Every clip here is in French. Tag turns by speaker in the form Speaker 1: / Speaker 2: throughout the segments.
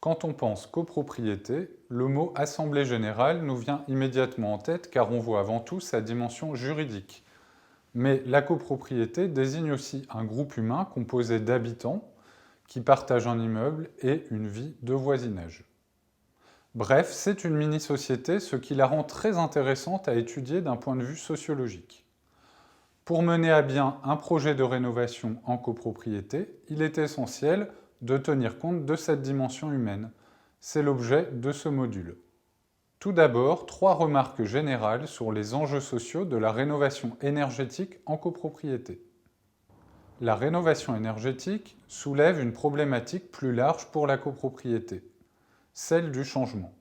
Speaker 1: Quand on pense copropriété, le mot assemblée générale nous vient immédiatement en tête car on voit avant tout sa dimension juridique. Mais la copropriété désigne aussi un groupe humain composé d'habitants qui partagent un immeuble et une vie de voisinage. Bref, c'est une mini-société, ce qui la rend très intéressante à étudier d'un point de vue sociologique. Pour mener à bien un projet de rénovation en copropriété, il est essentiel de tenir compte de cette dimension humaine. C'est l'objet de ce module. Tout d'abord, 3 remarques générales sur les enjeux sociaux de la rénovation énergétique en copropriété. La rénovation énergétique soulève une problématique plus large pour la copropriété, celle du changement.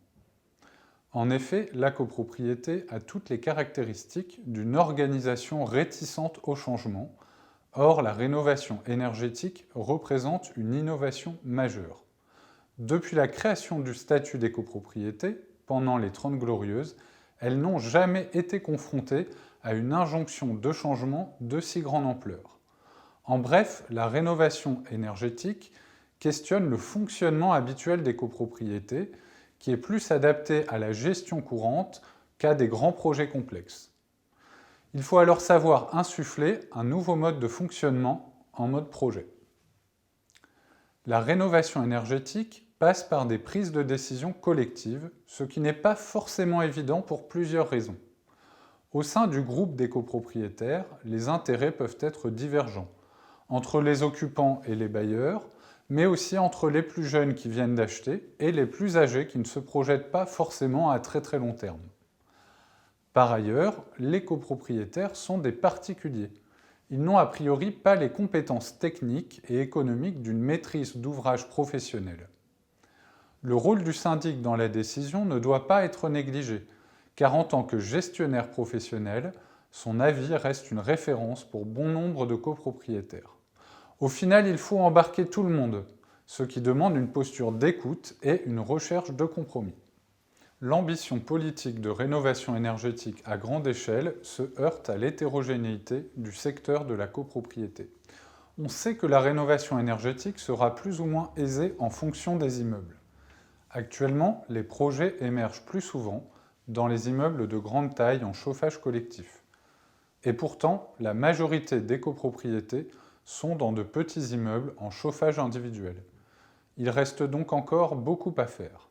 Speaker 1: En effet, la copropriété a toutes les caractéristiques d'une organisation réticente au changement. Or, la rénovation énergétique représente une innovation majeure. Depuis la création du statut des copropriétés, pendant les 30 Glorieuses, elles n'ont jamais été confrontées à une injonction de changement de si grande ampleur. En bref, la rénovation énergétique questionne le fonctionnement habituel des copropriétés, qui est plus adapté à la gestion courante qu'à des grands projets complexes. Il faut alors savoir insuffler un nouveau mode de fonctionnement en mode projet. La rénovation énergétique passe par des prises de décision collectives, ce qui n'est pas forcément évident pour plusieurs raisons. Au sein du groupe des copropriétaires, les intérêts peuvent être divergents, entre les occupants et les bailleurs, mais aussi entre les plus jeunes qui viennent d'acheter et les plus âgés qui ne se projettent pas forcément à très long terme. Par ailleurs, les copropriétaires sont des particuliers. Ils n'ont a priori pas les compétences techniques et économiques d'une maîtrise d'ouvrage professionnelle. Le rôle du syndic dans la décision ne doit pas être négligé, car en tant que gestionnaire professionnel, son avis reste une référence pour bon nombre de copropriétaires. Au final, il faut embarquer tout le monde, ce qui demande une posture d'écoute et une recherche de compromis. L'ambition politique de rénovation énergétique à grande échelle se heurte à l'hétérogénéité du secteur de la copropriété. On sait que la rénovation énergétique sera plus ou moins aisée en fonction des immeubles. Actuellement, les projets émergent plus souvent dans les immeubles de grande taille en chauffage collectif. Et pourtant, la majorité des copropriétés sont dans de petits immeubles en chauffage individuel. Il reste donc encore beaucoup à faire.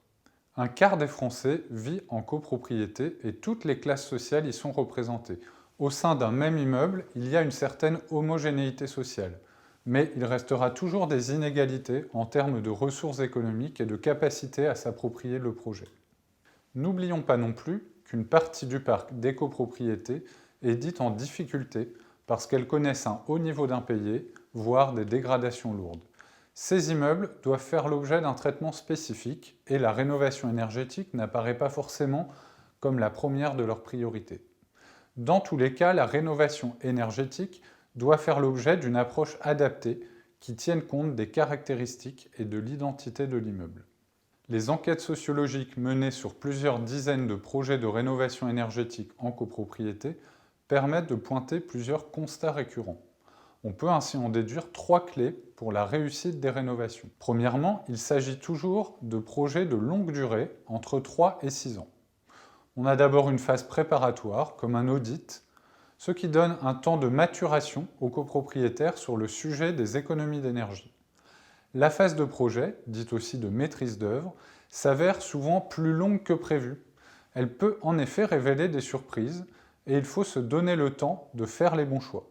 Speaker 1: Un quart des Français vit en copropriété et toutes les classes sociales y sont représentées. Au sein d'un même immeuble, il y a une certaine homogénéité sociale, mais il restera toujours des inégalités en termes de ressources économiques et de capacité à s'approprier le projet. N'oublions pas non plus qu'une partie du parc des copropriétés est dite en difficulté parce qu'elles connaissent un haut niveau d'impayés, voire des dégradations lourdes. Ces immeubles doivent faire l'objet d'un traitement spécifique et la rénovation énergétique n'apparaît pas forcément comme la première de leurs priorités. Dans tous les cas, la rénovation énergétique doit faire l'objet d'une approche adaptée qui tienne compte des caractéristiques et de l'identité de l'immeuble. Les enquêtes sociologiques menées sur plusieurs dizaines de projets de rénovation énergétique en copropriété permettent de pointer plusieurs constats récurrents. On peut ainsi en déduire 3 clés pour la réussite des rénovations. Premièrement, il s'agit toujours de projets de longue durée, entre 3 et 6 ans. On a d'abord une phase préparatoire, comme un audit, ce qui donne un temps de maturation aux copropriétaires sur le sujet des économies d'énergie. La phase de projet, dite aussi de maîtrise d'œuvre, s'avère souvent plus longue que prévu. Elle peut en effet révéler des surprises et il faut se donner le temps de faire les bons choix.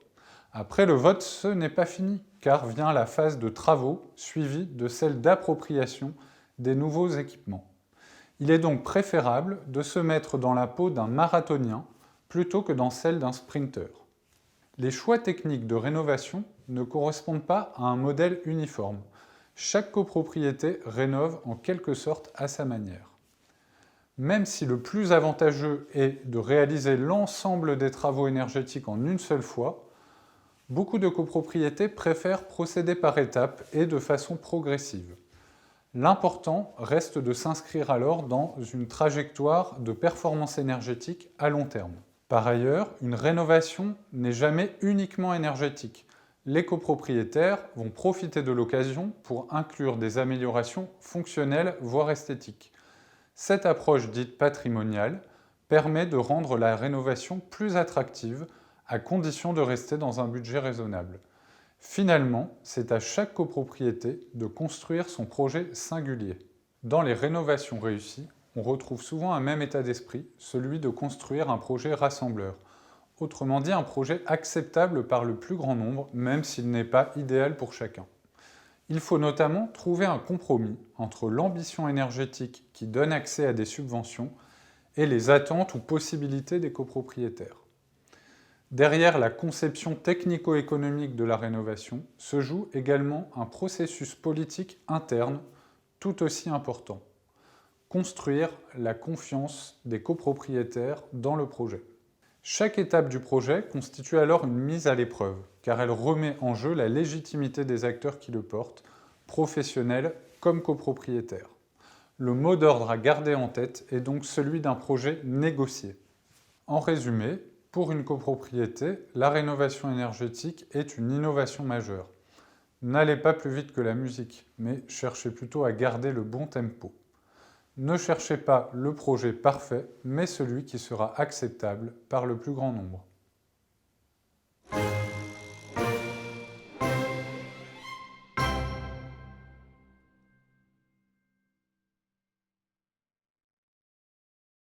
Speaker 1: Après le vote, ce n'est pas fini, car vient la phase de travaux, suivie de celle d'appropriation des nouveaux équipements. Il est donc préférable de se mettre dans la peau d'un marathonien plutôt que dans celle d'un sprinter. Les choix techniques de rénovation ne correspondent pas à un modèle uniforme. Chaque copropriété rénove en quelque sorte à sa manière. Même si le plus avantageux est de réaliser l'ensemble des travaux énergétiques en une seule fois, beaucoup de copropriétés préfèrent procéder par étapes et de façon progressive. L'important reste de s'inscrire alors dans une trajectoire de performance énergétique à long terme. Par ailleurs, une rénovation n'est jamais uniquement énergétique. Les copropriétaires vont profiter de l'occasion pour inclure des améliorations fonctionnelles, voire esthétiques. Cette approche dite patrimoniale permet de rendre la rénovation plus attractive, à condition de rester dans un budget raisonnable. Finalement, c'est à chaque copropriété de construire son projet singulier. Dans les rénovations réussies, on retrouve souvent un même état d'esprit, celui de construire un projet rassembleur. Autrement dit, un projet acceptable par le plus grand nombre, même s'il n'est pas idéal pour chacun. Il faut notamment trouver un compromis entre l'ambition énergétique qui donne accès à des subventions et les attentes ou possibilités des copropriétaires. Derrière la conception technico-économique de la rénovation se joue également un processus politique interne tout aussi important. Construire la confiance des copropriétaires dans le projet. Chaque étape du projet constitue alors une mise à l'épreuve, car elle remet en jeu la légitimité des acteurs qui le portent, professionnels comme copropriétaires. Le mot d'ordre à garder en tête est donc celui d'un projet négocié. En résumé, pour une copropriété, la rénovation énergétique est une innovation majeure. N'allez pas plus vite que la musique, mais cherchez plutôt à garder le bon tempo. Ne cherchez pas le projet parfait, mais celui qui sera acceptable par le plus grand nombre.